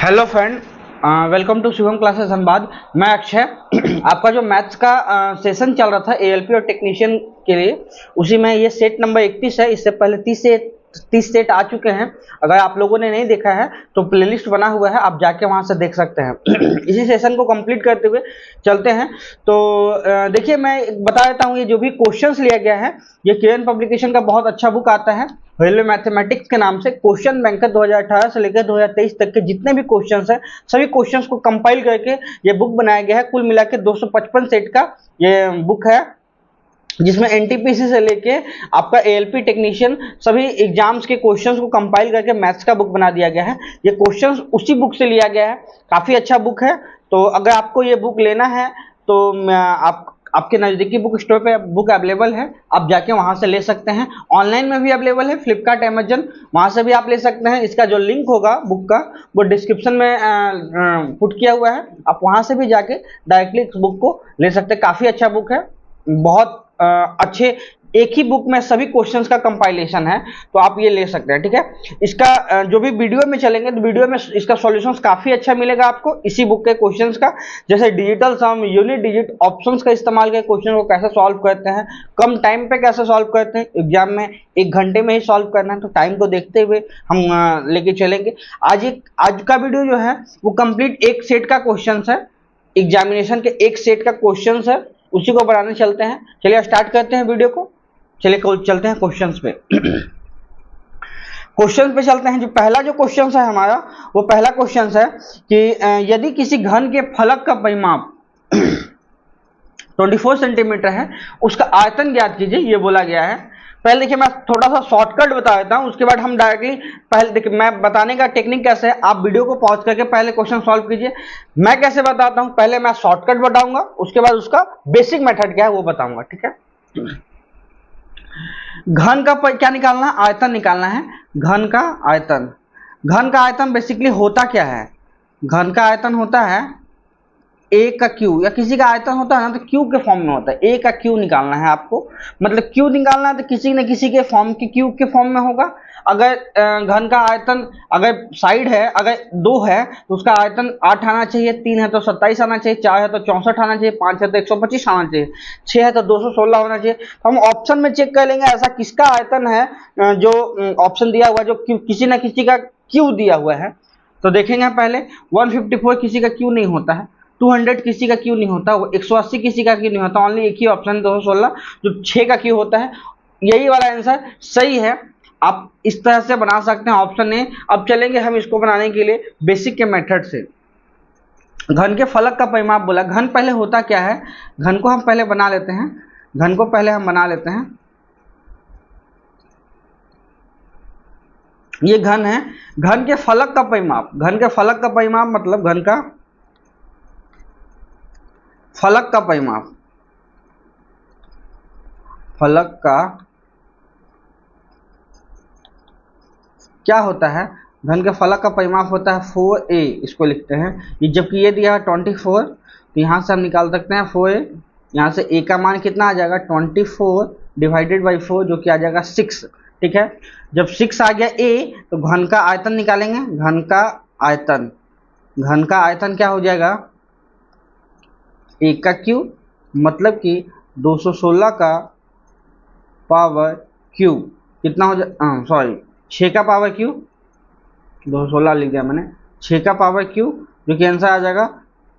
Hello friend, welcome to Shivam Classes Dhanbad. मैं अक्षय। आपका जो मैथ्स का सेशन चल रहा था एएलपी और टेक्नीशियन के लिए, उसी में ये सेट नंबर 31 है। इससे पहले 30 सेट आ चुके हैं। अगर आप लोगों ने नहीं देखा है तो प्लेलिस्ट बना हुआ है, आप जाके वहां से देख सकते हैं। इसी सेशन को कंप्लीट करते हुए चलते हैं। तो देखिए, मैं बता देता हूँ, ये जो भी क्वेश्चंस लिया गया है, ये केएन पब्लिकेशन का बहुत अच्छा बुक आता है रेलवे मैथमेटिक्स के नाम से। क्वेश्चन बैंक 2018 से लेकर 2023 तक के जितने भी क्वेश्चंस हैं, सभी क्वेश्चंस को कंपाइल करके ये बुक बनाया गया है। कुल मिला के 255 सेट का ये बुक है, जिसमें एनटीपीसी से लेके आपका एएलपी टेक्नीशियन सभी एग्जाम्स के क्वेश्चंस को कंपाइल करके मैथ्स का बुक बना दिया गया है। ये क्वेश्चंस उसी बुक से लिया गया है। काफी अच्छा बुक है। तो अगर आपको ये बुक लेना है तो आपके नजदीकी बुक स्टोर पे बुक अवेलेबल है, आप जाके वहां से ले सकते हैं। ऑनलाइन में भी अवेलेबल है, फ्लिपकार्ट, अमेजन, वहां से भी आप ले सकते हैं। इसका जो लिंक होगा बुक का, वो डिस्क्रिप्शन में पुट किया हुआ है। आप वहां से भी जाके डायरेक्टली इस बुक को ले सकते हैं। काफी अच्छा बुक है, बहुत अच्छे, एक ही बुक में सभी क्वेश्चंस का कंपाइलेशन है, तो आप ये ले सकते हैं। ठीक है, इसका जो भी वीडियो में चलेंगे तो वीडियो में इसका सॉल्यूशंस काफी अच्छा मिलेगा आपको इसी बुक के क्वेश्चंस का। जैसे डिजिटल सम, यूनिट डिजिट, ऑप्शंस का इस्तेमाल करके क्वेश्चन को कैसे सॉल्व करते हैं, कम टाइम पे कैसे सॉल्व करते हैं, एग्जाम में 1 घंटे में ही सॉल्व करना है, तो टाइम को देखते हुए हम लेके चलेंगे। आज का वीडियो जो है वो कंप्लीट एक सेट का क्वेश्चन है, एग्जामिनेशन के एक सेट का क्वेश्चन है, उसी को बनाने चलते हैं। चलिए स्टार्ट करते हैं वीडियो को। चलिए चलते हैं क्वेश्चंस पे। क्वेश्चंस पे चलते हैं। जो पहला जो क्वेश्चन है हमारा, वो पहला क्वेश्चन है कि यदि किसी घन के फलक का परिमाप 24 सेंटीमीटर है, उसका आयतन ज्ञात कीजिए, ये बोला गया है। पहले देखिए, मैं थोड़ा सा शॉर्टकट बता देता हूं, उसके बाद हम डायरेक्टली, पहले देखिए मैं बताने का टेक्निक कैसे है, आप वीडियो को पॉज करके पहले क्वेश्चन सॉल्व कीजिए। मैं कैसे बताता हूं, पहले मैं शॉर्टकट बताऊंगा, उसके बाद उसका बेसिक मेथड क्या है वो बताऊंगा। ठीक है, घन का क्या निकालना है, आयतन निकालना है। घन का आयतन, घन का आयतन बेसिकली होता क्या है, घन का आयतन होता है ए का क्यू, या किसी का आयतन होता है ना तो क्यू के फॉर्म में होता है। ए का क्यू निकालना है आपको, मतलब क्यू निकालना है तो किसी न किसी के फॉर्म के क्यू के फॉर्म में होगा। अगर घन का आयतन, अगर साइड है, अगर 2 है तो उसका आयतन 8 आना चाहिए, 3 है तो 27 आना चाहिए, 4 है तो 64 आना चाहिए, 5 है तो 125 आना चाहिए, 6 है तो 216 होना चाहिए। तो हम ऑप्शन में चेक कर लेंगे ऐसा किसका आयतन है जो ऑप्शन दिया हुआ है, जो किसी न किसी का क्यू दिया हुआ है। तो देखेंगे पहले, 154 किसी का क्यू नहीं होता है, 200 किसी का क्यू नहीं होता, 180 किसी का क्यू नहीं होता, ओनली एक ही ऑप्शन 216 जो 6 का क्यू होता है। यही वाला आंसर सही है। आप इस तरह से बना सकते हैं ऑप्शन ए। अब चलेंगे हम इसको बनाने के लिए बेसिक के मेथड से। घन के फलक का परिमाप बोला, घन पहले होता क्या है, घन को हम पहले बना लेते हैं। घन को पहले हम बना लेते हैं। ये घन है, घन के फलक का परिमाप, घन के फलक का परिमाप मतलब घन का फलक का परिमाप, फलक का क्या होता है, घन के फलक का परिमाप होता है 4a, इसको लिखते हैं। ये जबकि ये दिया है 24, तो यहाँ से हम निकाल सकते हैं 4a। यहाँ से a का मान कितना आ जाएगा, 24 डिवाइडेड बाई 4, जो कि आ जाएगा 6। ठीक है, जब 6 आ गया a, तो घन का आयतन निकालेंगे। घन का आयतन, घन का आयतन क्या हो जाएगा, a का क्यू, मतलब कि 216 का पावर क्यू कितना हो जाए, सॉरी 6 का पावर क्यू, 216 लिख दिया मैंने, 6 का पावर क्यू, जो कि आंसर आ जाएगा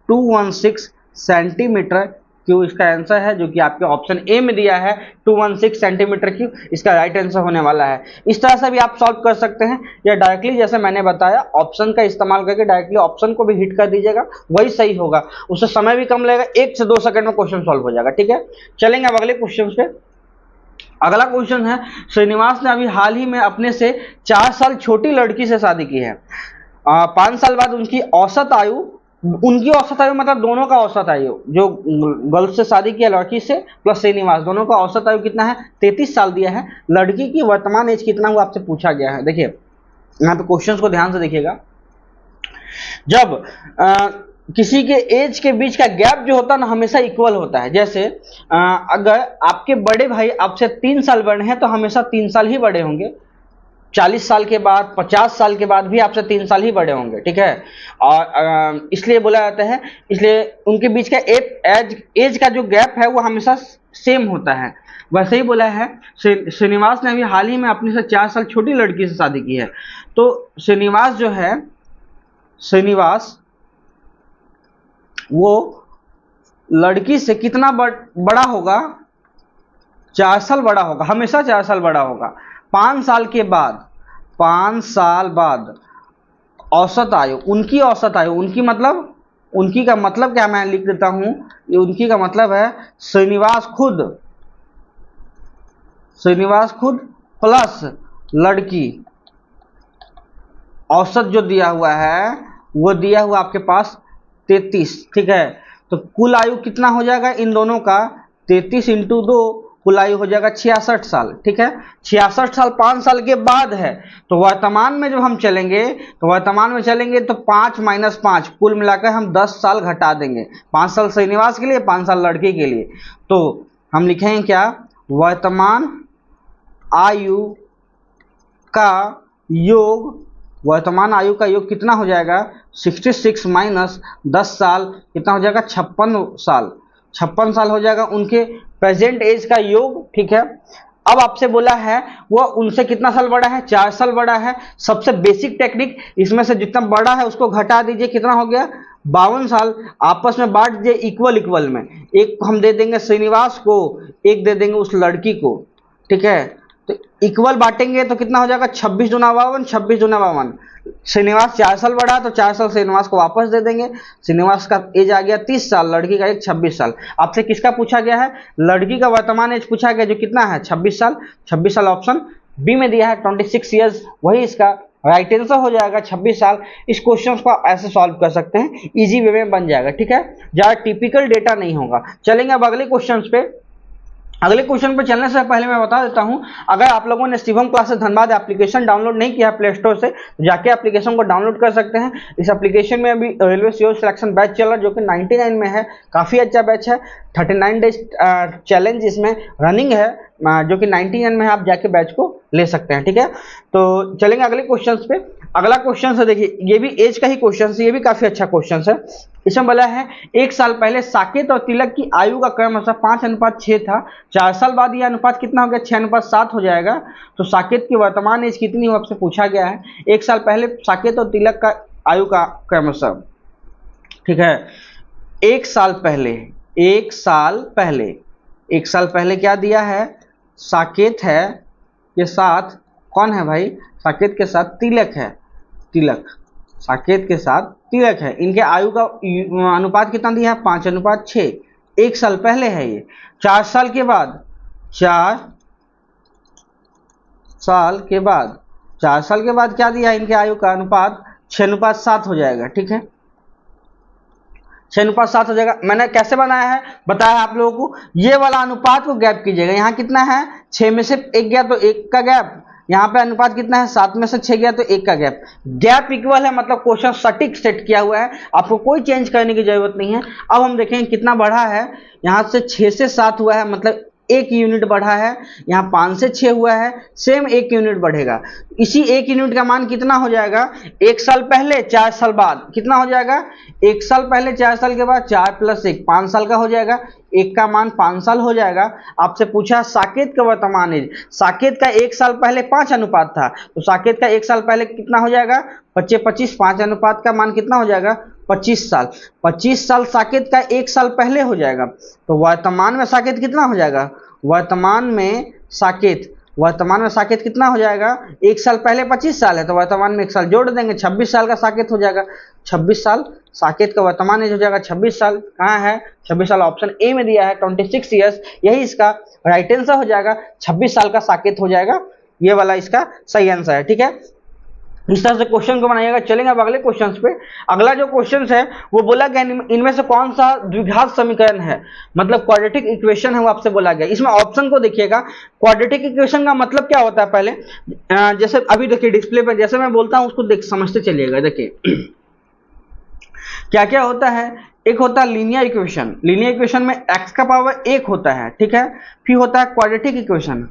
216 सेंटीमीटर क्यू। इसका आंसर है, जो कि आपके ऑप्शन ए में दिया है 216 सेंटीमीटर क्यू, इसका राइट आंसर होने वाला है। इस तरह से भी आप सॉल्व कर सकते हैं, या डायरेक्टली जैसे मैंने बताया ऑप्शन का इस्तेमाल करके डायरेक्टली ऑप्शन को भी हिट कर दीजिएगा, वही सही होगा। उससे समय भी कम लगेगा, 1 से 2 सेकंड में क्वेश्चन सॉल्व हो जाएगा। ठीक है, चलेंगे अब अगले क्वेश्चन पे। अगला क्वेश्चन है, श्रीनिवास ने अभी हाल ही में अपने से 4 साल छोटी लड़की से शादी की है। 5 साल बाद उनकी औसत आयु, उनकी औसत आयु मतलब दोनों का औसत आयु, जो गर्ल से शादी किया लड़की से प्लस श्रीनिवास, दोनों का औसत आयु कितना है, 33 साल दिया है। लड़की की वर्तमान एज कितना हुआ आपसे पूछा गया है। देखिए यहाँ पे क्वेश्चन को ध्यान से देखिएगा। जब किसी के एज के बीच का गैप जो होता है ना, हमेशा इक्वल होता है। जैसे अगर आपके बड़े भाई आपसे 3 साल बड़े हैं तो हमेशा 3 साल ही बड़े होंगे। 40 साल के बाद, 50 साल के बाद भी आपसे 3 साल ही बड़े होंगे, ठीक है। और इसलिए बोला जाता है, इसलिए उनके बीच का एज का जो गैप है वो हमेशा सेम होता है। वैसे ही बोला है, श्रीनिवास ने अभी हाल ही में अपने से 4 साल छोटी लड़की से शादी की है। तो श्रीनिवास जो है, श्रीनिवास वो लड़की से कितना बड़ा होगा? 4 साल बड़ा होगा, हमेशा 4 साल बड़ा होगा। 5 साल के बाद, 5 साल बाद औसत आयु, उनकी औसत आयु, उनकी का मतलब क्या, मैं लिख देता हूं, उनकी का मतलब है श्रीनिवास खुद प्लस लड़की, औसत जो दिया हुआ है वो दिया हुआ आपके पास 33, ठीक है। तो कुल आयु कितना हो जाएगा इन दोनों का? 33 इंटू 2, कुल आयु हो जाएगा 66 साल, ठीक है। 66 साल 5 साल के बाद है। तो वर्तमान में जब हम चलेंगे तो 5 माइनस 5, कुल मिलाकर हम 10 साल घटा देंगे। 5 साल श्रीनिवास के लिए, 5 साल लड़की के लिए। तो हम लिखेंगे क्या? वर्तमान आयु का योग कितना हो जाएगा? 66 माइनस 10 साल कितना हो जाएगा? 56 साल हो जाएगा उनके प्रेजेंट एज का योग, ठीक है। अब आपसे बोला है वो उनसे कितना साल बड़ा है? 4 साल बड़ा है। सबसे बेसिक टेक्निक, इसमें से जितना बड़ा है उसको घटा दीजिए, कितना हो गया? 52 साल। आपस में बांट दीजिए इक्वल में, एक हम दे देंगे श्रीनिवास को, एक दे देंगे उस लड़की को, ठीक है। तो इक्वल बांटेंगे तो कितना हो जाएगा? 26 दूना 52, 26 दूना 52। श्रीनिवास 4 साल बड़ा, तो 4 साल श्रीनिवास को वापस दे देंगे। श्रीनिवास का एज आ गया 30 साल, लड़की का एज 26 साल। आपसे किसका पूछा गया है? लड़की का वर्तमान एज पूछा गया, जो कितना है? 26 साल। 26 साल ऑप्शन बी में दिया है, 26 ईयर्स, वही इसका राइट आंसर हो जाएगा, 26 साल। इस क्वेश्चन को आप ऐसे सॉल्व कर सकते हैं, इजी वे में बन जाएगा, ठीक है। ज्यादा टिपिकल डेटा नहीं होगा। चलेंगे अब अगले क्वेश्चन पे। अगले क्वेश्चन पर चलने से पहले मैं बता देता हूं, अगर आप लोगों ने Shivam Classes Dhanbad application download नहीं किया प्ले स्टोर से, तो जाके एप्लीकेशन को डाउनलोड कर सकते हैं। इस एप्लीकेशन में अभी रेलवे सीओ सिलेक्शन बैच चल रहा है, जो कि 99 में है, काफ़ी अच्छा बैच है। 39 डेज चैलेंज इसमें रनिंग है, जो कि 99 में है। आप जाके बैच को ले सकते हैं, ठीक है। तो चलेंगे अगले क्वेश्चन पे। अगला क्वेश्चन है, देखिए ये भी एज का ही क्वेश्चन है, ये भी काफ़ी अच्छा क्वेश्चन है। इसमें बोला है 1 साल पहले साकेत और तिलक की आयु का क्रम 5:6 था। 4 साल बाद यह अनुपात कितना हो गया? 6:7 हो जाएगा। तो साकेत की वर्तमान एज कितनी हो, आपसे पूछा गया है। 1 साल पहले साकेत और तिलक का आयु का क्रम, ठीक है। 1 साल पहले क्या दिया है? साकेत है के साथ, कौन है भाई? साकेत के साथ तिलक है, साकेत के साथ तिलक है। इनके आयु का अनुपात कितना दिया है? 5:6। 1 साल पहले है ये। 4 साल के बाद, 4 साल के बाद क्या दिया है? इनके आयु का अनुपात 6:7 हो जाएगा, ठीक है। 6:7 हो जाएगा। मैंने कैसे बनाया है बताया आप लोगों को। ये वाला अनुपात को गैप कीजिएगा। यहाँ कितना है? 6 में से 1 गया तो 1 का गैप। यहाँ पे अनुपात कितना है? 7 में से 6 गया तो 1 का गैप इक्वल है, मतलब क्वेश्चन सटीक सेट किया हुआ है, आपको कोई चेंज करने की जरूरत नहीं है। अब हम देखेंगे कितना बढ़ा है। यहाँ से 6 से 7 हुआ है, मतलब 1 यूनिट बढ़ा है। यहाँ 5 से 6 हुआ है, सेम 1 यूनिट बढ़ेगा। इसी 1 यूनिट का मान कितना हो जाएगा? 1 साल पहले 4 साल बाद कितना हो जाएगा? 1 साल पहले 4 साल के बाद 4 + 1 5 साल का हो जाएगा। 1 का मान 5 साल हो जाएगा। आपसे पूछा साकेत का वर्तमान एज। साकेत का 1 साल पहले 5 अनुपात था, तो साकेत का 1 साल पहले कितना हो जाएगा? 25, 5 अनुपात का मान कितना हो जाएगा? 25 साल। 25 साल साकेत का 1 साल पहले हो जाएगा। तो वर्तमान में साकेत कितना हो जाएगा? वर्तमान में साकेत कितना हो जाएगा? 1 साल पहले 25 साल है, तो वर्तमान में 1 साल जोड़ देंगे, 26 साल का साकेत हो जाएगा। 26 साल साकेत का वर्तमान एज हो जाएगा। 26 साल कहाँ है? 26 साल ऑप्शन ए में दिया है, 26 ईयर्स, यही इसका राइट आंसर हो जाएगा। 26 साल का साकेत हो जाएगा, ये वाला इसका सही आंसर है, ठीक है। इस तरह से क्वेश्चन को बनाइएगा। चलेंगे अब अगले क्वेश्चन पे। अगला जो क्वेश्चन है वो बोला गया इनमें से कौन सा द्विघात समीकरण है, मतलब क्वाड्रेटिक इक्वेशन है, वो आपसे बोला गया। इसमें ऑप्शन को देखिएगा। क्वाड्रेटिक इक्वेशन का मतलब क्या होता है? पहले जैसे अभी देखिए डिस्प्ले पर जैसे मैं बोलता हूं उसको समझते चलिएगा। देखिए क्या क्या होता है। एक होता है लीनियर इक्वेशन। लीनियर इक्वेशन में x का पावर 1 होता है, ठीक है। फिर होता है क्वाड्रेटिक इक्वेशन।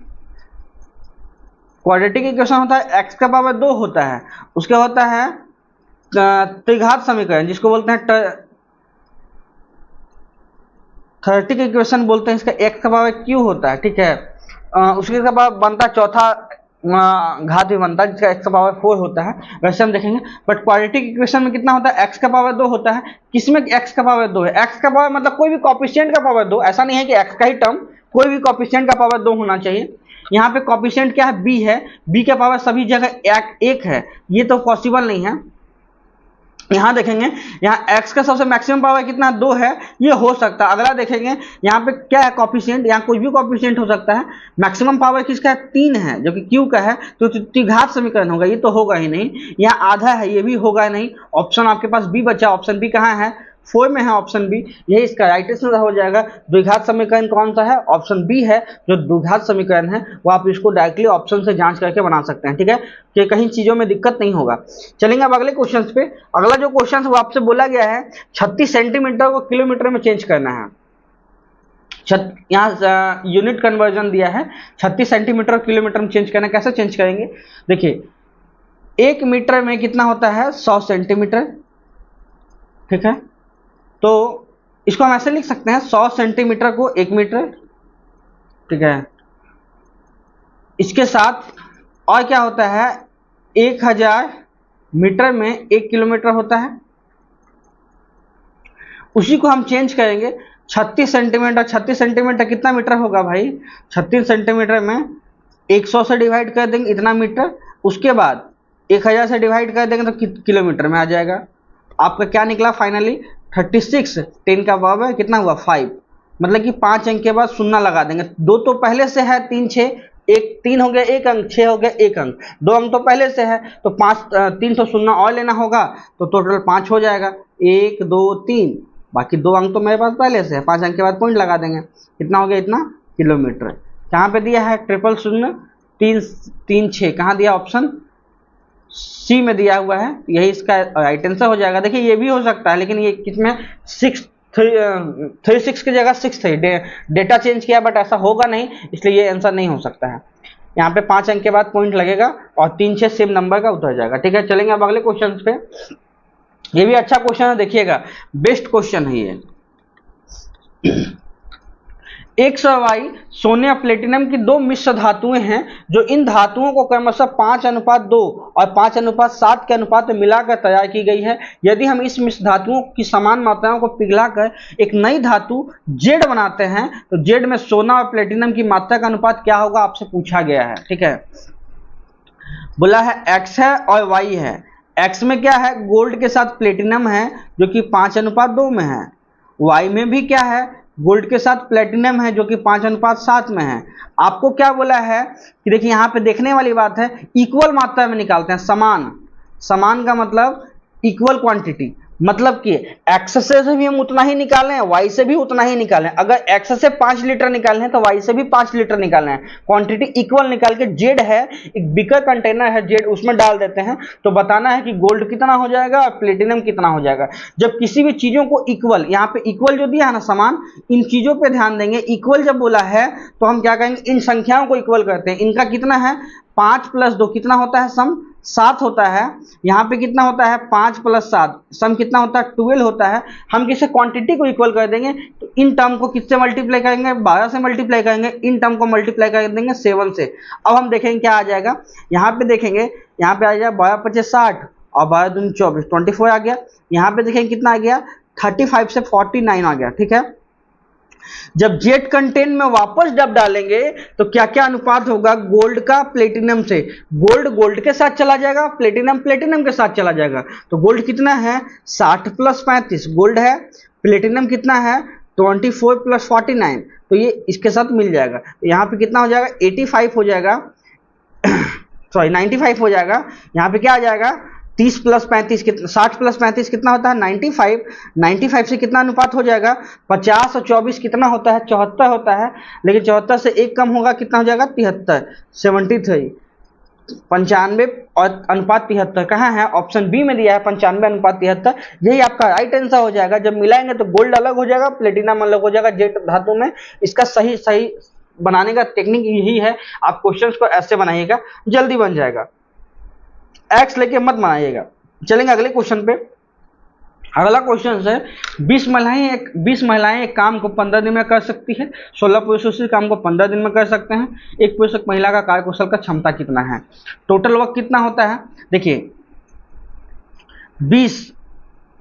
क्वाड्रेटिक इक्वेशन होता है x का पावर 2 होता है, उसके होता है त्रिघात समीकरण जिसको बोलते हैं थर्टिक इक्वेशन बोलते हैं, इसका x का पावर q होता है, ठीक है। उसके का पावर बनता है चौथा घात भी बनता है जिसका x का पावर 4 होता है, वैसे हम देखेंगे। बट क्वाड्रेटिक इक्वेशन में कितना होता है, x का पावर 2 होता है। किसमें x का पावर 2 है, x का पावर मतलब कोई भी कोफिशिएंट का पावर 2, ऐसा नहीं है कि x का ही टर्म, कोई भी कोफिशिएंट का पावर 2 होना चाहिए। यहाँ पे कोफिशिएंट क्या है, b है, b का पावर सभी जगह 1 है, ये तो पॉसिबल नहीं है। यहाँ देखेंगे, यहाँ x का सबसे मैक्सिमम पावर कितना 2 है, ये हो सकता है। अगला देखेंगे यहाँ पे क्या है कोफिशिएंट, यहाँ कोई भी कोफिशिएंट हो सकता है। मैक्सिमम पावर किसका है, 3 है जो कि q का है, तो त्रिघात समीकरण होगा, ये तो होगा ही नहीं। यहाँ आधा है, ये भी होगा नहीं। ऑप्शन आपके पास बी बचा, ऑप्शन बी कहाँ है, 4 में है ऑप्शन बी, यही इसका राइट आंसर हो जाएगा। द्विघात समीकरण कौन सा है, ऑप्शन बी है जो द्विघात समीकरण है, वो आप इसको डायरेक्टली ऑप्शन से जांच करके बना सकते हैं, ठीक है, कि कहीं चीजों में दिक्कत नहीं होगा। चलेंगे अब अगले क्वेश्चन पे। अगला जो क्वेश्चन वो आपसे बोला गया है 36 सेंटीमीटर को किलोमीटर में चेंज करना है। यहाँ यूनिट कन्वर्जन दिया है, 36 सेंटीमीटर किलोमीटर में चेंज करना, कैसे चेंज करेंगे, देखिए 1 मीटर में कितना होता है, 100 सेंटीमीटर, ठीक है। तो इसको हम ऐसे लिख सकते हैं 100 सेंटीमीटर को 1 मीटर, ठीक है। इसके साथ और क्या होता है, 1000 मीटर में 1 किलोमीटर होता है। उसी को हम चेंज करेंगे 36 सेंटीमीटर, 36 सेंटीमीटर कितना मीटर होगा भाई, 36 सेंटीमीटर में 100 से डिवाइड कर देंगे, इतना मीटर। उसके बाद 1000 से डिवाइड कर देंगे तो किलोमीटर में आ जाएगा। आपका क्या निकला फाइनली, 36, 10 का पावर कितना हुआ 5, मतलब कि 5 अंक के बाद शून्य लगा देंगे। 2 तो पहले से है, 3 6, 3 हो गया 1 अंक, 6 हो गया 1 अंक, 2 अंक तो पहले से है, तो 3 तो शून्य और लेना होगा, तो टोटल 5 हो जाएगा, 1 2 3, बाकी 2 अंक तो मेरे पास पहले से है, 5 अंक के बाद पॉइंट लगा देंगे, कितना हो गया, इतना किलोमीटर। कहाँ पे दिया है, 000 3 6, कहाँ दिया, ऑप्शन सी में दिया हुआ है, यही इसका राइट आंसर हो जाएगा। देखिए ये भी हो सकता है, लेकिन ये किसमें 36 की जगह 63 डेटा चेंज किया, बट ऐसा होगा नहीं, इसलिए ये आंसर नहीं हो सकता है। यहाँ पे 5 अंक के बाद पॉइंट लगेगा और 3 6 सेम नंबर का उतर जाएगा, ठीक है। चलेंगे अब अगले क्वेश्चन पे। ये भी अच्छा क्वेश्चन है, देखिएगा बेस्ट क्वेश्चन है ये। एक्स और वाई सोने और प्लेटिनम की 2 मिश्र धातुएं हैं, जो इन धातुओं को क्रमशः 5:2 और 5:7 के अनुपात में मिलाकर तैयार की गई है। यदि हम इस मिश्र धातुओं की समान मात्राओं को पिघलाकर एक नई धातु जेड बनाते हैं, तो जेड में सोना और प्लेटिनम की मात्रा का अनुपात क्या होगा, आपसे पूछा गया है, ठीक है। बोला है एक्स है और वाई है। एक्स में क्या है, गोल्ड के साथ प्लेटिनम है जो कि 5:2 में है। वाई में भी क्या है, गोल्ड के साथ प्लेटिनम है जो कि 5:7 में है। आपको क्या बोला है कि देखिए यहाँ पे देखने वाली बात है, इक्वल मात्रा में निकालते हैं, समान। समान का मतलब इक्वल क्वांटिटी, मतलब कि एक्स से भी हम उतना ही निकालें, वाई से भी उतना ही निकालें। अगर एक्स से 5 लीटर निकालने हैं तो वाई से भी 5 लीटर निकालना है, क्वांटिटी इक्वल निकाल के जेड है, एक बिकर कंटेनर है जेड, उसमें डाल देते हैं, तो बताना है कि गोल्ड कितना हो जाएगा और प्लेटिनम कितना हो जाएगा। जब किसी भी चीजों को इक्वल, यहाँ पे इक्वल जो दिया है ना समान, इन चीजों पे ध्यान देंगे। इक्वल जब बोला है तो हम क्या कहेंगे, इन संख्याओं को इक्वल करते हैं। इनका कितना है, 5 + 2 कितना होता है, सम 7 होता है। यहाँ पे कितना होता है, 5 + 7 सम कितना होता है, 12 होता है। हम किसी क्वांटिटी को इक्वल कर देंगे तो इन टर्म को किससे मल्टीप्लाई करेंगे, 12 से मल्टीप्लाई करेंगे, इन टर्म को मल्टीप्लाई कर देंगे 7 से। अब हम देखेंगे क्या आ जाएगा, यहाँ पे देखेंगे, यहाँ पे आ जाएगा 12 × 5 = 60 और 12 × 2 = 24, 24 आ गया। यहाँ पे देखेंगे कितना आ गया, 35 से 49 आ गया, ठीक है। जब जेड कंटेन में वापस जब डालेंगे तो क्या क्या अनुपात होगा, गोल्ड का प्लेटिनम से, गोल्ड गोल्ड के साथ चला जाएगा, प्लेटिनम प्लेटिनम के साथ चला जाएगा। तो गोल्ड कितना है, 60 + 35 गोल्ड है, प्लेटिनम कितना है 24 + 49, तो ये इसके साथ मिल जाएगा। तो यहाँ पे कितना हो जाएगा, 85 हो जाएगा, सॉरी 95 हो जाएगा। यहाँ पे क्या आ जाएगा, 30 + 35 कितना, 60 + 35 कितना होता है 95, 95 से कितना अनुपात हो जाएगा, 50 और 24 कितना होता है, 74 होता है। लेकिन 74 से 1 कम होगा, कितना हो जाएगा 73, 73, 95 और अनुपात 73 कहाँ है, ऑप्शन बी में दिया है 95:73। यही आपका राइट आंसर हो जाएगा। जब मिलाएंगे तो गोल्ड अलग हो जाएगा, प्लेटिनम अलग हो जाएगा जेड धातु में। इसका सही बनाने का टेक्निक यही है, आप क्वेश्चंस को ऐसे बनाइएगा, जल्दी बन जाएगा, एक्स लेके मत बनाइएगा। चलेंगे अगले क्वेश्चन पे। अगला क्वेश्चन है 20 महिलाएं एक काम को 15 दिन में कर सकती है, 16 पुरुष उसी काम को 15 दिन में कर सकते हैं। एक पुरुष एक महिला का कार्यकुशल का क्षमता कितना है, टोटल वर्क कितना होता है। देखिए 20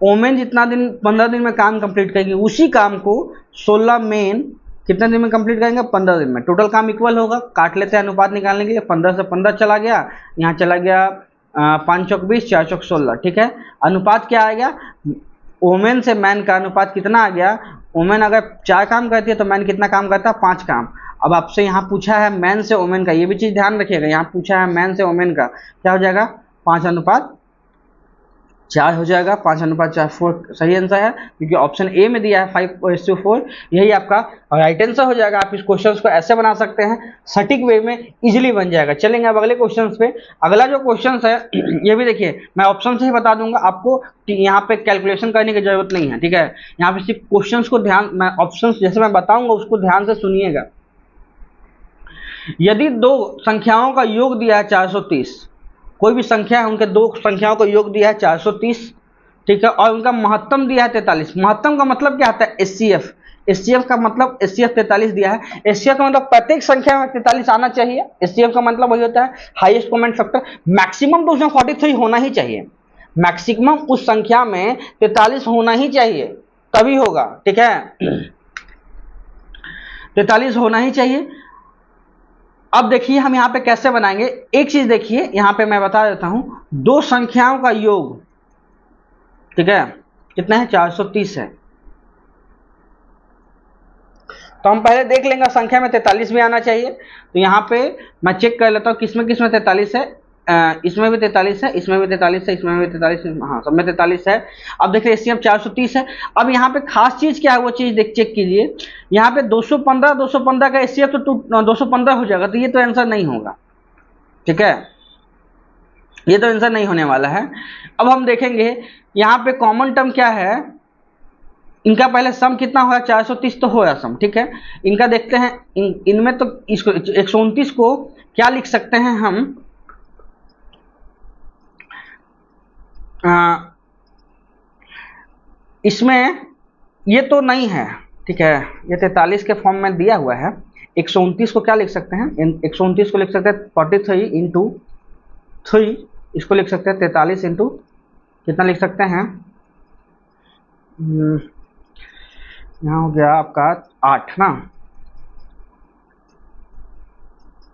वोमेन जितना दिन 15 दिन में काम कंप्लीट करेगी, उसी काम को 16 मेन कितने दिन में कंप्लीट करेंगे, 15 दिन में। टोटल काम इक्वल होगा, काट लेते हैं अनुपात निकालने के लिए। 15 से 15 चला गया, यहाँ चला गया 5 चौक 20, 4 चौक 16, ठीक है। अनुपात क्या आ गया, वोमेन से मैन का अनुपात कितना आ गया, वोमेन अगर 4 काम करती है तो मैन कितना काम करता है, 5 काम। अब आपसे यहाँ पूछा है मैन से वोमेन का, ये भी चीज़ ध्यान रखिएगा, यहाँ पूछा है मैन से वोमेन का, क्या हो जाएगा 5:4 हो जाएगा, 5:4 4 सही आंसर है, क्योंकि ऑप्शन ए में दिया है 5:4, यही आपका राइट आंसर हो जाएगा। आप इस क्वेश्चन को ऐसे बना सकते हैं, सटीक वे में इजीली बन जाएगा। चलेंगे अब अगले क्वेश्चन पे। अगला जो क्वेश्चन है ये भी देखिए, मैं ऑप्शन से ही बता दूंगा, आपको यहाँ पे कैलकुलेशन करने की जरूरत नहीं है, ठीक है। यहाँ पे सिर्फ क्वेश्चन को ध्यान, मैं ऑप्शन जैसे मैं बताऊंगा उसको ध्यान से सुनिएगा। यदि दो संख्याओं का योग दिया है 430, कोई भी संख्या है, उनके दो संख्याओं का योग दिया है 430, ठीक है, और उनका महत्तम दिया है 43। महत्तम का मतलब क्या आता है, एचसीएफ। एचसीएफ का मतलब एचसीएफ 43 दिया है। एचसीएफ का मतलब प्रत्येक संख्या में 43 आना चाहिए। एचसीएफ का मतलब वही होता है हाईएस्ट कॉमन फैक्टर। मैक्सिमम तो उसमें 43 होना ही चाहिए, मैक्सिमम उस संख्या में 43 होना ही चाहिए, तभी होगा, ठीक है, 43 होना ही चाहिए। अब देखिए हम यहाँ पे कैसे बनाएंगे, एक चीज देखिए, यहाँ पे मैं बता देता हूं, दो संख्याओं का योग, ठीक है, कितना है 430 है। तो हम पहले देख लेंगे संख्या में 43 भी आना चाहिए। तो यहाँ पे मैं चेक कर लेता हूँ किसमें 43 है, इसमें भी 43 है, इसमें भी 43 है, इसमें भी 43 है, हाँ सब में 43 है। अब देखिए एचसीएफ 430 है। अब यहाँ पे खास चीज क्या है वो चीज देख चेक कीजिए, यहाँ पे 215 का एचसीएफ तो 215 हो जाएगा, तो ये तो आंसर नहीं होगा, ठीक है, ये तो आंसर नहीं होने वाला है। अब हम देखेंगे यहाँ पे कॉमन टर्म क्या है, इनका पहले सम कितना हुआ, 430 तो होगा सम, ठीक है। इनका देखते हैं, इनमें तो इसको 129 को क्या लिख सकते हैं हम, इसमें ये तो नहीं है, ठीक है, ये 43 के फॉर्म में दिया हुआ है। 129 को क्या लिख सकते हैं, 129 को लिख सकते हैं 43 इंटू 3, इसको लिख सकते हैं 43 इंटू कितना लिख सकते हैं, यहाँ हो गया आपका 8 ना,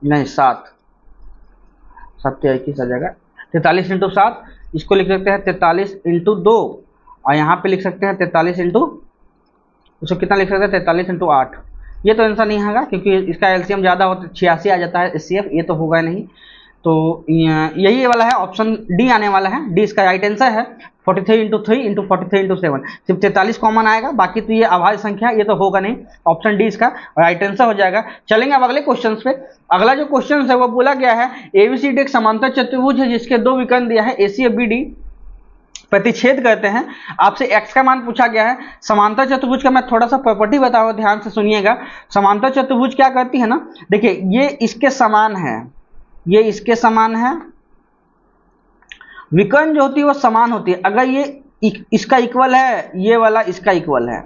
नहीं 7 21 आ जाएगा। 43 इंटू 7, इसको लिख सकते हैं 43 इंटू 2, और यहाँ पे लिख सकते हैं 43 इंटू, उसको कितना लिख सकते हैं 43 इंटू 8। ये तो आंसर नहीं होगा क्योंकि इसका एलसीएम ज़्यादा होता है, 86 आ जाता है एचसीएफ, ये तो होगा नहीं। तो यही वाला है, ऑप्शन डी आने वाला है, डी इसका राइट आंसर है। 43 इंटू 3 इंटू 43 इंटू 7, सिर्फ 43 कॉमन आएगा, बाकी तो ये अभाज्य संख्या, ये तो होगा नहीं, ऑप्शन डी इसका राइट आंसर हो जाएगा। चलेंगे अब अगले क्वेश्चन पे। अगला जो क्वेश्चन है वो बोला गया है एबीसीडी एक समांतर चतुर्भुज है जिसके दो विकर्ण दिया है एसी और बीडी प्रतिच्छेद करते हैं। आपसे x का मान पूछा गया है। समांतर चतुर्भुज का मैं थोड़ा सा प्रॉपर्टी बताऊंगा, ध्यान से सुनिएगा। समांतर चतुर्भुज क्या करती है ना, देखिए ये इसके समान है, ये इसके समान है, विकर्ण जो होती है वो समान होती है। अगर ये इसका इक्वल है, ये वाला इसका इक्वल है,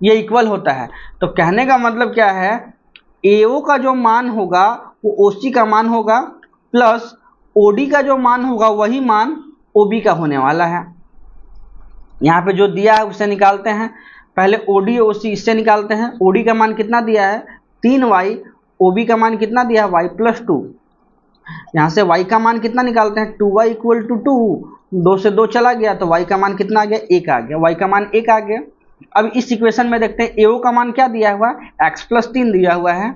ये इक्वल होता है, तो कहने का मतलब क्या है, AO का जो मान होगा वो OC का मान होगा, प्लस OD का जो मान होगा वही मान OB का होने वाला है। यहाँ पे जो दिया है उससे निकालते हैं, पहले OD OC इससे निकालते हैं। OD का मान कितना दिया है 3y, OB का मान कितना दिया है y प्लस 2। यहाँ से y का मान कितना निकालते हैं 2y इक्वल टू 2, 2 से 2 चला गया तो y का मान कितना आ गया 1 आ गया, y का मान 1 आ गया। अब इस इक्वेशन में देखते हैं AO का मान क्या दिया हुआ है x प्लस 3 दिया हुआ है,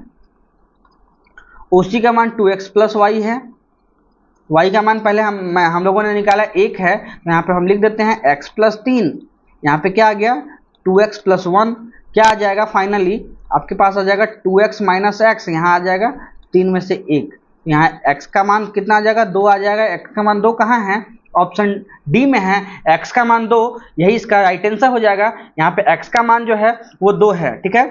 OC का मान 2x प्लस y है, y का मान पहले हम लोगों ने निकाला 1 है, तो यहाँ पे हम लिख देते हैं x प्लस 3, यहाँ पे क्या आ गया 2x प्लस 1, क्या आ जाएगा फाइनली आपके पास आ जाएगा 2x माइनस एक्स, यहाँ आ जाएगा 3 में से 1, यहाँ x का मान कितना आ जाएगा 2 आ जाएगा। x का मान 2 कहाँ है, ऑप्शन डी में है, x का मान 2, यही इसका राइट आंसर हो जाएगा। यहाँ पे x का मान जो है वो 2 है, ठीक है।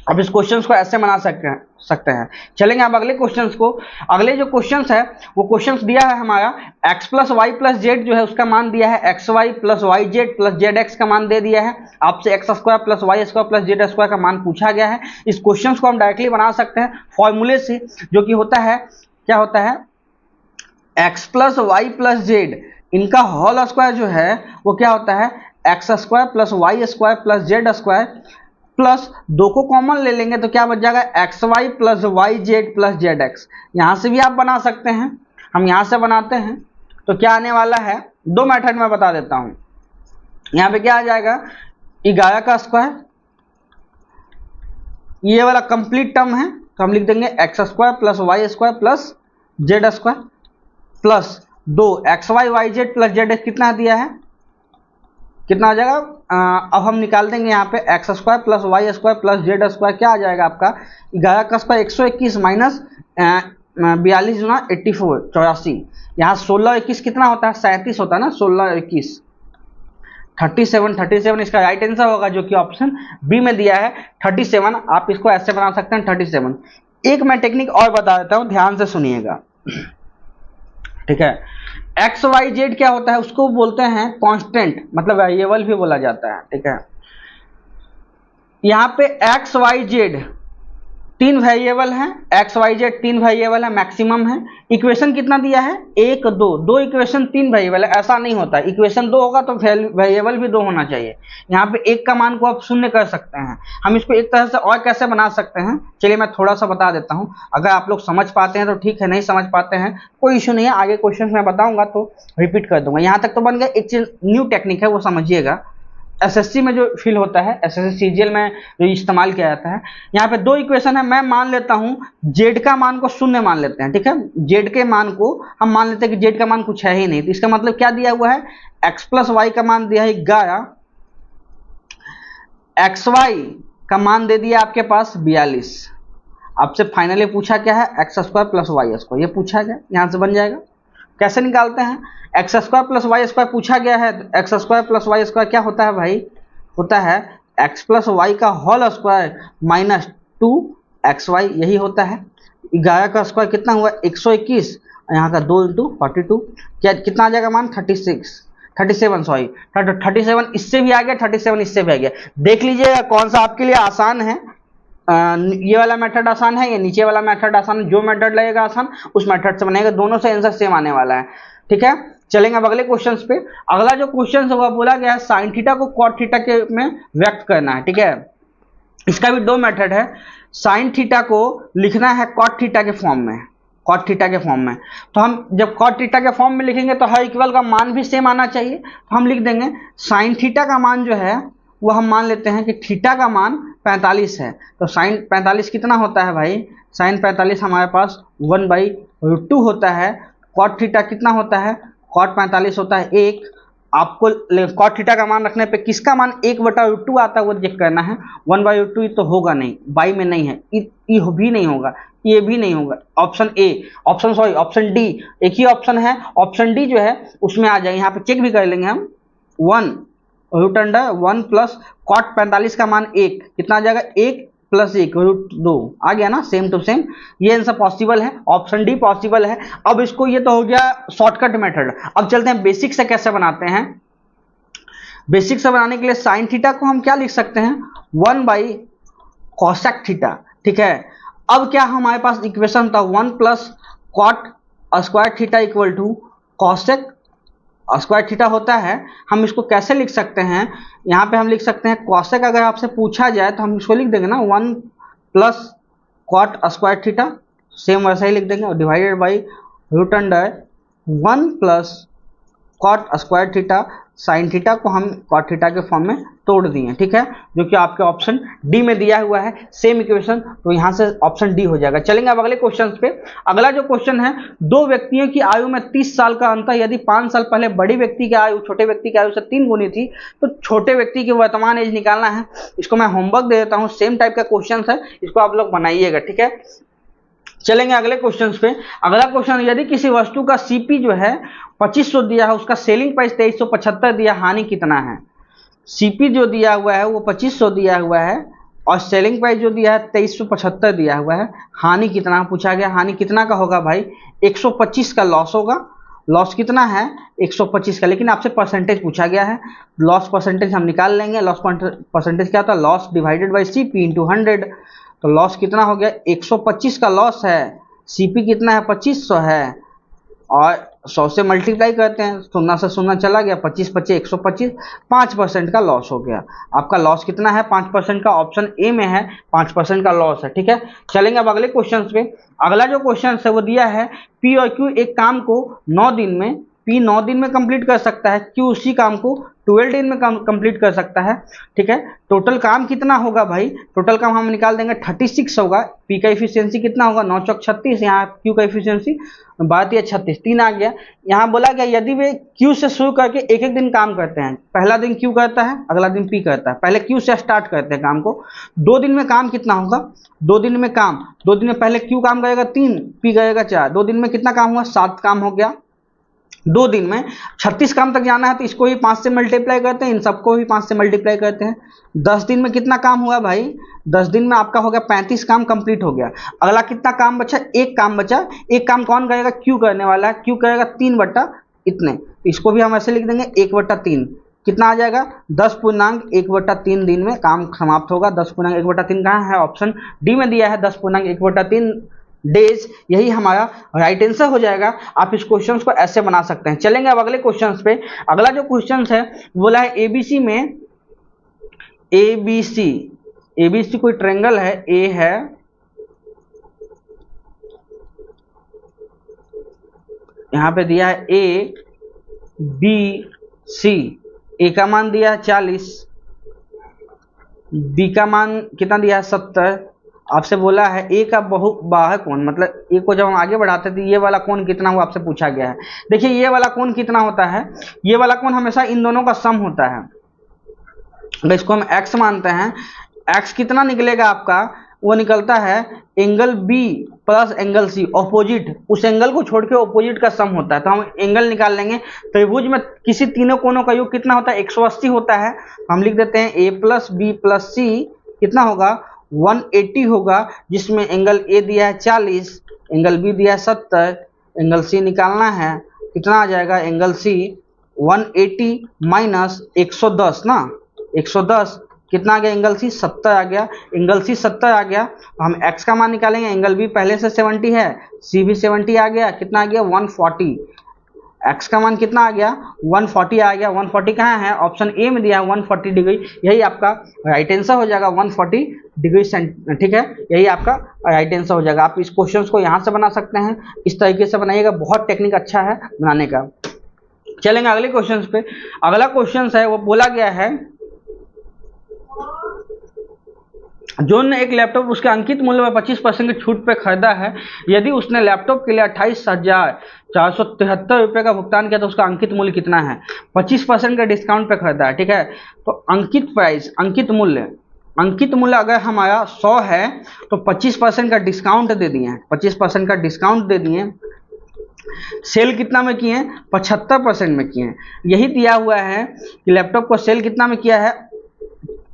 अब इस क्वेश्चंस को ऐसे बना सकते हैं। चलेंगे अब अगले क्वेश्चंस को। अगले जो क्वेश्चंस है वो क्वेश्चंस दिया है हमारा x plus Y plus Z जो है उसका मान दिया है X Y plus Y Z plus Z X का मान दे दिया है। आपसे X square plus Y square plus Z square का मान पूछा गया है। इस क्वेश्चंस को हम डायरेक्टली बना सकते हैं फॉर्मूले से, जो कि होता है, क्या होता है, x plus Y plus Z इनका होल स्क्वायर जो है वो क्या होता है X square plus Y square plus Z square, plus दो को कॉमन ले लेंगे तो क्या बच जाएगा X Y plus Y Z plus Z X. यहां से भी आप बना सकते हैं, हम यहां से बनाते हैं तो क्या आने वाला है, दो मेथड में बता देता हूं। यहां पे क्या आ जाएगा 11 का स्क्वायर, ये वाला कंप्लीट टर्म है तो हम लिख देंगे x square plus Y square plus Z square plus दो x y y Z plus Z x कितना दिया है, कितना आ जाएगा, अब हम निकाल देंगे यहाँ पे X square plus Y square plus Z square, क्या आ जाएगा आपका 11 का स्क्वायर 121 माइनस 42 गुना 84 84, यहाँ 16 21 कितना होता है 37 होता है ना, 16 21 37 इसका राइट आंसर होगा जो कि ऑप्शन बी में दिया है 37। आप इसको ऐसे बना सकते हैं 37। एक मैं टेक्निक और बता देता हूँ, ध्यान से सुनिएगा, ठीक है। एक्स वाई जेड क्या होता है, उसको बोलते हैं कांस्टेंट, मतलब वेरिएबल भी बोला जाता है, ठीक है। यहाँ पे एक्स वाई जेड तीन वेरिएबल हैं, एक्स वाई जेड तीन वेरिएबल है, मैक्सिमम है। इक्वेशन कितना दिया है 1 2, दो इक्वेशन तीन वेरिएबल है, ऐसा नहीं होता, इक्वेशन दो होगा तो वेरिएबल भी दो होना चाहिए। यहाँ पे एक का मान को आप शून्य कर सकते हैं। हम इसको एक तरह से और कैसे बना सकते हैं, चलिए मैं थोड़ा सा बता देता हूँ, अगर आप लोग समझ पाते हैं तो ठीक है, नहीं समझ पाते हैं कोई इशू नहीं है, आगे क्वेश्चन मैं बताऊंगा तो रिपीट कर दूंगा। यहाँ तक तो बन गया। एक चीज न्यू टेक्निक है वो समझिएगा, एसएससी में जो फील होता है, एसएससी सीजीएल में जो इस्तेमाल किया जाता है। यहाँ पे दो इक्वेशन है, मैं मान लेता हूँ जेड का मान को शून्य मान लेते हैं, ठीक है। जेड के मान को हम मान लेते हैं कि जेड का मान कुछ है ही नहीं, तो इसका मतलब क्या दिया हुआ है एक्स प्लस वाई का मान दिया है 11, एक्स वाई का मान दे दिया आपके पास 42। आपसे फाइनली पूछा क्या है X square plus Y square, ये पूछा गया, यहाँ से बन जाएगा। कैसे निकालते हैं, X square plus Y square पूछा गया है, X square plus Y square क्या होता है भाई, होता है एक्स प्लस वाई का whole square minus 2 X Y, यही होता है। 11 का स्क्वायर कितना हुआ 121, यहाँ का 2 × 42, क्या कितना आ जाएगा मान 37 सॉरी 37, इससे भी आ गया 37, इससे भी आ गया। देख लीजिएगा कौन सा आपके लिए आसान है, ये वाला मेथड आसान है या नीचे वाला मेथड आसान है, जो मेथड लगेगा आसान उस मेथड से बनेगा, दोनों से आंसर सेम आने वाला है, ठीक है। चलेंगे अब अगले क्वेश्चंस पे। अगला जो क्वेश्चन होगा बोला गया है साइन थीटा को कॉट थीटा के में व्यक्त करना है, ठीक है। इसका भी दो मेथड है, साइन थीटा को लिखना है कॉट थीटा के फॉर्म में, कॉट थीटा के फॉर्म में, तो हम जब कॉट थीटा के फॉर्म में लिखेंगे तो हर इक्वल का मान भी सेम आना चाहिए, तो हम लिख देंगे साइन थीटा का मान जो है वो हम मान लेते हैं कि थीटा का मान 45 है, तो साइन 45 कितना होता है भाई, साइन 45 हमारे पास 1/√2 होता है। कॉट थीटा कितना होता है, कॉट 45 होता है 1। आपको कॉट थीटा का मान रखने पे किसका मान 1/√2 आता है वो चेक करना है, 1/√2 तो होगा नहीं, बाई में नहीं है, ई भी नहीं होगा, ये भी नहीं होगा, ऑप्शन ए, ऑप्शन डी, एक ही ऑप्शन है, ऑप्शन डी जो है उसमें आ जाएगा। यहाँ पे चेक भी कर लेंगे हम, 1 प्लस कॉट 45 का मान 1 कितना आ जाएगा 1 + 1 √2 आ गया ना, सेम टू सेम, ये आंसर पॉसिबल है, ऑप्शन डी पॉसिबल है। अब इसको, ये तो हो गया शॉर्टकट मेथड। अब चलते हैं बेसिक से कैसे बनाते हैं। बेसिक से बनाने के लिए साइन थीटा को हम क्या लिख सकते हैं 1/cosec थीटा, ठीक है। अब क्या हमारे पास इक्वेशन था 1 + cot square theta = cosec square theta होता है। हम इसको कैसे लिख सकते हैं, यहाँ पे हम लिख सकते हैं cosec, अगर आपसे पूछा जाए तो हम इसको लिख देंगे ना 1 + cot स्क्वायर थीटा, सेम वैसा ही लिख देंगे, और divided by √1 + cot square theta. Sine theta को हम cot थीटा के फॉर्म में तोड़ दिए, ठीक है, जो कि आपके ऑप्शन डी में दिया हुआ है, सेम इक्वेशन, तो यहाँ से ऑप्शन डी हो जाएगा। चलेंगे अब अगले क्वेश्चन पे। अगला जो क्वेश्चन है, दो व्यक्तियों की आयु में 30 साल का अंतर, यदि 5 साल पहले बड़ी व्यक्ति की आयु छोटे व्यक्ति की आयु से 3 गुनी थी तो छोटे व्यक्ति की वर्तमान एज निकालना है। इसको मैं होमवर्क दे देता हूँ, सेम टाइप का क्वेश्चन है, इसको आप लोग बनाइएगा, ठीक है। चलेंगे अगले क्वेश्चन पे। अगला क्वेश्चन, यदि किसी वस्तु का सीपी जो है 2500 दिया है, उसका सेलिंग प्राइस 2375 दिया, हानि कितना है। सीपी जो दिया हुआ है वो 2500 दिया हुआ है और सेलिंग प्राइस जो दिया है 2375 दिया हुआ है। हानि कितना पूछा गया, हानि कितना का होगा भाई, 125 का लॉस होगा। लॉस कितना है, 125 का, लेकिन आपसे परसेंटेज पूछा गया है। लॉस परसेंटेज हम निकाल लेंगे। लॉस परसेंटेज क्या होता है, loss divided by CP into 100। तो लॉस कितना हो गया, 125 का लॉस है, सीपी कितना है 2500 है, और 100 से मल्टीप्लाई करते हैं, 0 से 0 चला गया, 25 25 125, 5% का लॉस हो गया। आपका लॉस कितना है, 5% का, ऑप्शन ए में है 5% का लॉस है। ठीक है, चलेंगे अब अगले क्वेश्चन पे। अगला जो क्वेश्चन है वो दिया है पी और क्यू एक काम को 9 दिन में, पी 9 दिन में कंप्लीट कर सकता है, क्यू उसी काम को 12 दिन में कंप्लीट कर सकता है। ठीक है, टोटल काम कितना होगा भाई, टोटल काम हम निकाल देंगे 36 होगा। पी का इफिशियंसी कितना होगा, 9 चौक 36, यहाँ क्यू का इफिशियंसी 12 या 36, 3 आ गया। यहाँ बोला गया यदि वे क्यू से शुरू करके एक एक दिन काम करते हैं, पहला दिन क्यू करता है, अगला दिन पी करता है, पहले क्यू से स्टार्ट करते हैं काम को, 2 दिन में काम कितना होगा, 2 दिन में काम, 2 दिन में पहले क्यू काम करेगा 3, पी करेगा 4, 2 दिन में कितना काम हुआ, 7 काम हो गया। 2 दिन में 36 काम तक जाना है तो इसको भी 5 से मल्टीप्लाई करते हैं, इन सबको भी 5 से मल्टीप्लाई करते हैं। 10 दिन में कितना काम हुआ भाई, 10 दिन में आपका हो गया 35 काम कंप्लीट हो गया। अगला कितना काम बचा, एक काम बचा। एक काम कौन करेगा, क्यू करने वाला है, क्यू करेगा 3 बटा इतने, इसको भी हम ऐसे लिख देंगे 1/3। कितना आ जाएगा, 10.1/3 दिन में काम समाप्त होगा। 10.1/3 कहाँ है, ऑप्शन डी में दिया है, 10.1/3 डेज, यही हमारा राइट आंसर हो जाएगा। आप इस क्वेश्चन को ऐसे बना सकते हैं। चलेंगे अब अगले क्वेश्चन पे। अगला जो क्वेश्चन है बोला है एबीसी में, एबीसी कोई ट्रायंगल है, ए है, यहां पे दिया है ए बी सी, ए का मान दिया है 40, बी का मान कितना दिया है 70। आपसे बोला है ए का बहुबाहु कोण, मतलब ए को जब हम आगे बढ़ाते हैं तो ये वाला कोण कितना हुआ आपसे पूछा गया है। देखिए ये वाला कोण कितना होता है, ये वाला कोण हमेशा इन दोनों का सम होता है। अगर इसको हम x मानते हैं, x कितना निकलेगा आपका, वो निकलता है angle B plus angle C, opposite, उस एंगल को छोड़ के ऑपोजिट का सम होता है। तो हम एंगल निकाल लेंगे। त्रिभुज में किसी तीनों कोणों का योग कितना होता है, 180 होता है। हम लिख देते हैं a प्लस बी प्लस सी कितना होगा, 180 होगा, जिसमें एंगल ए दिया है 40, एंगल बी दिया है 70, एंगल सी निकालना है, कितना आ जाएगा, एंगल सी 180 माइनस 110 ना, 110 कितना आ गया, एंगल सी 70 आ गया। एंगल सी 70 आ गया, हम x का मान निकालेंगे। एंगल बी पहले से 70 है, सी भी 70 आ गया, कितना आ गया 140। x का मान कितना आ गया, 140 आ गया। 140 कहाँ है, ऑप्शन ए में दिया है 140 डिग्री, यही आपका राइट आंसर हो जाएगा 140 डिग्री सेंट। ठीक है, यही आपका राइट आंसर हो जाएगा। आप इस क्वेश्चन को यहाँ से बना सकते हैं, इस तरीके से बनाइएगा, बहुत टेक्निक अच्छा है बनाने का। चलेंगे अगले क्वेश्चन पे। अगला क्वेश्चन है वो बोला गया है जॉन ने एक लैपटॉप उसके अंकित मूल्य में 25% की छूट पे खरीदा है। यदि उसने लैपटॉप के लिए 28,473 रुपये का भुगतान किया तो उसका अंकित मूल्य कितना है। 25% का डिस्काउंट पे खरीदा है। ठीक है, तो अंकित प्राइस, अंकित मूल्य अगर हमारा 100 है तो 25% का डिस्काउंट दे दिए हैं, 25% का डिस्काउंट दे दिए। सेल कितना में किए हैं, 75% में किए हैं। यही दिया हुआ है कि लैपटॉप को सेल कितना में किया है,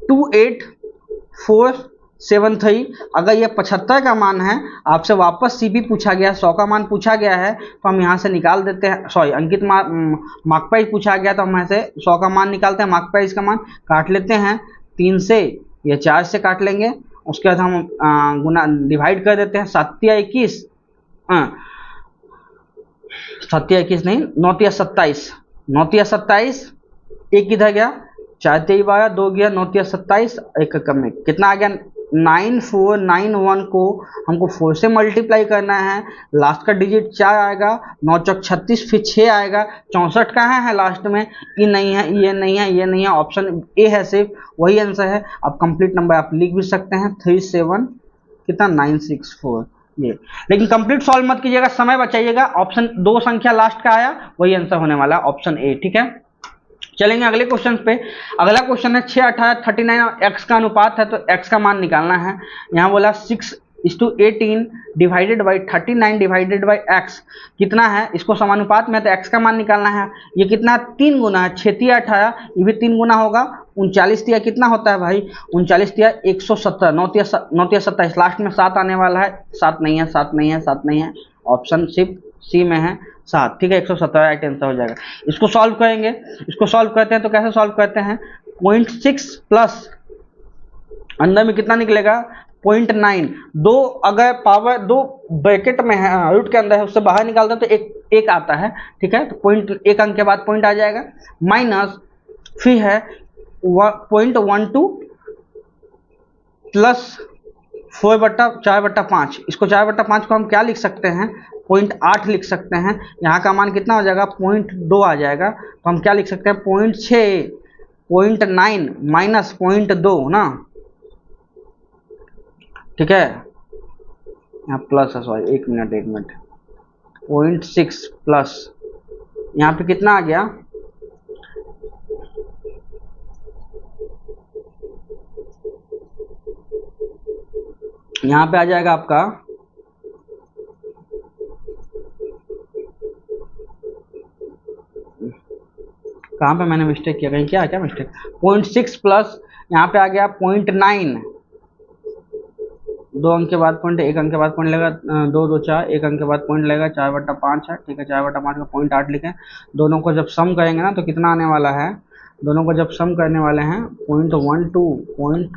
28473। अगर ये 75 का मान है, आपसे वापस सीबी पूछा गया, 100 का मान पूछा गया है, तो हम यहाँ से निकाल देते हैं। सॉरी, अंकित मार्क प्राइस पूछा गया तो हम यहाँ से 100 का मान निकालते हैं, मार्क प्राइस का मान काट लेते हैं 3 से, ये 4 से काट लेंगे। उसके बाद हम गुना डिवाइड कर देते हैं, 7 या 21, 7 या 21 नहीं, 9 या 27, 9 या 27, एक किधर गया, 4 तेई 12, 2 गया, 9 या 27, एक कम में कितना आ गया, 9491 को हमको 4 से मल्टीप्लाई करना है। लास्ट का डिजिट 4 आएगा, 9 चौक 36, फिर 6 आएगा, 64 कहाँ है लास्ट में, ये नहीं है, ये नहीं है, ये नहीं है, ऑप्शन ए है सिर्फ, वही आंसर है। अब कंप्लीट नंबर आप लिख भी सकते हैं 37 कितना 964 ये, लेकिन कंप्लीट सॉल्व मत कीजिएगा, समय बचाइएगा। ऑप्शन 2 संख्या लास्ट का आया, वही आंसर होने वाला ऑप्शन ए। ठीक है, चलेंगे अगले क्वेश्चन पे। अगला क्वेश्चन है 6, 18, 39 और x का अनुपात है, तो x का मान निकालना है। यहाँ बोला 6:18 divided by 39 divided by x कितना है, इसको समानुपात में, तो x का मान निकालना है। ये कितना 3 गुना है, 6 × 18, ये भी 3 गुना होगा, 39 तिया कितना होता है भाई, 39 तिया 170, 9 तिया 27, लास्ट में 7 आने वाला है, 7 नहीं है, 7 नहीं है, 7 नहीं है, ऑप्शन सिर्फ सी में है 7, ठीक है, 117 राइट आंसर हो जाएगा। इसको सॉल्व करेंगे, इसको सॉल्व करते हैं तो कैसे सॉल्व करते हैं, 0.6 प्लस अंदर में कितना निकलेगा 0.9, दो अगर पावर दो ब्रैकेट में है रूट के अंदर है उससे बाहर निकालते हैं तो एक आता है, ठीक है, तो पॉइंट एक अंक के बाद पॉइंट आ जाएगा, माइनस फिर है 0.12 प्लस 4/5, इसको 4/5 को हम क्या लिख सकते हैं 0.8 लिख सकते हैं, यहाँ का मान कितना हो जाएगा 0.2 आ जाएगा, तो हम क्या लिख सकते हैं 0.6, 0.9 माइनस 0.2 ना, ठीक है, यहाँ प्लस है, सॉरी एक मिनट 0.6 प्लस यहाँ पे कितना आ गया, यहाँ पे आ जाएगा आपका कहाँ पे मैंने मिस्टेक किया, कहीं क्या मिस्टेक, 0.6 प्लस यहाँ पे आ गया 0.9, 2 अंक के बाद पॉइंट, 1 अंक के बाद पॉइंट लगेगा, 2 2 4, 1 अंक के बाद पॉइंट लगेगा, 4/5 है, ठीक है, 4/5 का 0.8 लिखें, दोनों को जब सम करेंगे ना तो कितना आने वाला है, दोनों को जब सम करने वाले हैं 0.12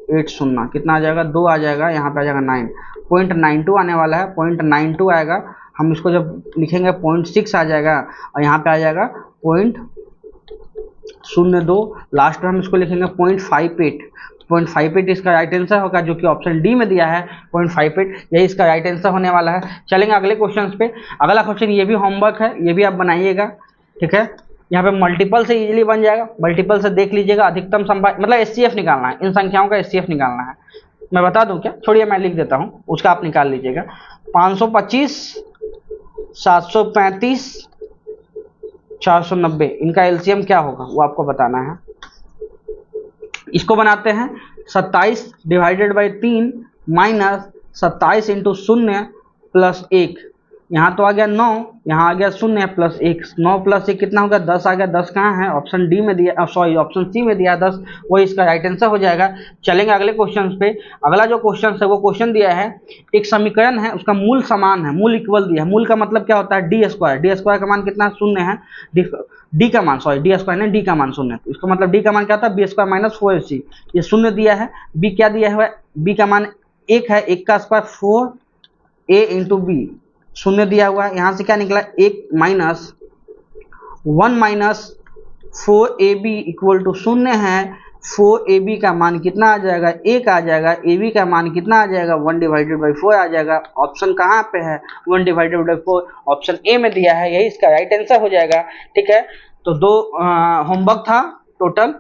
0.80 कितना आ जाएगा 2 आ जाएगा, यहाँ पे आ जाएगा 9, 0.92 आने वाला है, 0.92 आएगा, हम इसको जब लिखेंगे 0.6 आ जाएगा और यहाँ पे आ जाएगा 0.02, लास्ट में हम इसको लिखेंगे 0.58 इसका राइट आंसर होगा, जो कि ऑप्शन डी में दिया है 0.58, यही इसका राइट आंसर होने वाला है। चलेंगे अगले क्वेश्चन पे, अगला क्वेश्चन ये भी होमवर्क है, ये भी आप बनाइएगा, ठीक है, यहाँ पे मल्टीपल से इजीली बन जाएगा, मल्टीपल से देख लीजिएगा, अधिकतम संभावित मतलब एचसीएफ निकालना है, इन संख्याओं का एचसीएफ निकालना है, मैं बता दूं क्या, छोड़िए मैं लिख देता हूँ, उसका आप निकाल लीजिएगा, 525 735 490 इनका एलसीएम क्या होगा वो आपको बताना है। इसको बनाते हैं 27 divided by 3 minus 27 into 0 plus 1, यहाँ तो आ गया 9, यहाँ आ गया 0 प्लस 1, 9 प्लस 1 कितना होगा 10 आ गया, 10 कहाँ है ऑप्शन डी में दिया, सॉरी ऑप्शन सी में दिया 10, वही इसका राइट आंसर हो जाएगा। चलेंगे अगले क्वेश्चन पे, अगला जो क्वेश्चन है वो क्वेश्चन दिया है एक समीकरण है, उसका मूल समान है, मूल इक्वल दिया है, मूल का मतलब क्या होता है डी स्क्वायर का मान कितना 0 है, डी का मान, सॉरी डी स्क्वायर नहीं, डी का मान 0 है, इसका मतलब डी का मान क्या होता है बी स्क्वायर माइनस 4ac, ये 0 दिया है, बी क्या दिया है, बी का मान 1 है, 1 का स्क्वायर 4a इंटू बी, 0 दिया हुआ है, यहाँ से क्या निकला 1 minus 1 minus 4ab equal to 0 है, 4ab का मान कितना आ जाएगा 1 आ जाएगा, ab का मान कितना आ जाएगा 1 डिवाइडेड बाई 4 आ जाएगा, ऑप्शन कहाँ पे है 1 डिवाइडेड बाई 4, ऑप्शन ए में दिया है, यही इसका राइट आंसर हो जाएगा, ठीक है। तो 2 होमवर्क था टोटल,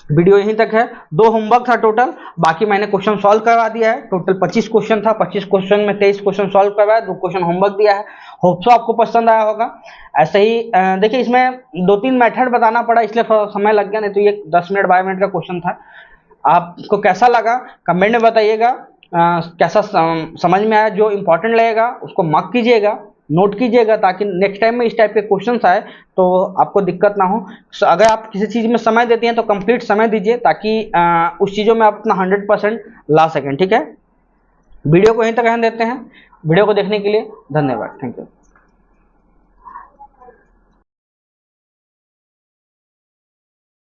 वीडियो यहीं तक है, 2 होमवर्क था टोटल, बाकी मैंने क्वेश्चन सॉल्व करवा दिया है, टोटल 25 क्वेश्चन था, 25 क्वेश्चन में 23 क्वेश्चन सॉल्व करवाया, 2 क्वेश्चन होमवर्क दिया है, होप सो आपको पसंद आया होगा। ऐसे ही देखिए इसमें 2-3 मेथड बताना पड़ा, इसलिए थोड़ा समय लग गया, नहीं तो ये 10 मिनट 12 मिनट का क्वेश्चन था। आपको कैसा लगा कमेंट में बताइएगा, कैसा समझ में आया, जो इंपॉर्टेंट लगेगा उसको मार्क कीजिएगा, नोट कीजिएगा, ताकि नेक्स्ट टाइम में इस टाइप के क्वेश्चंस आए तो आपको दिक्कत ना हो। अगर आप किसी चीज़ में समय देती हैं तो कंप्लीट समय दीजिए, ताकि उस चीज़ों में आप अपना 100% ला सकें, ठीक है। वीडियो को यहीं तक रहने देते हैं, वीडियो को देखने के लिए धन्यवाद, थैंक यू।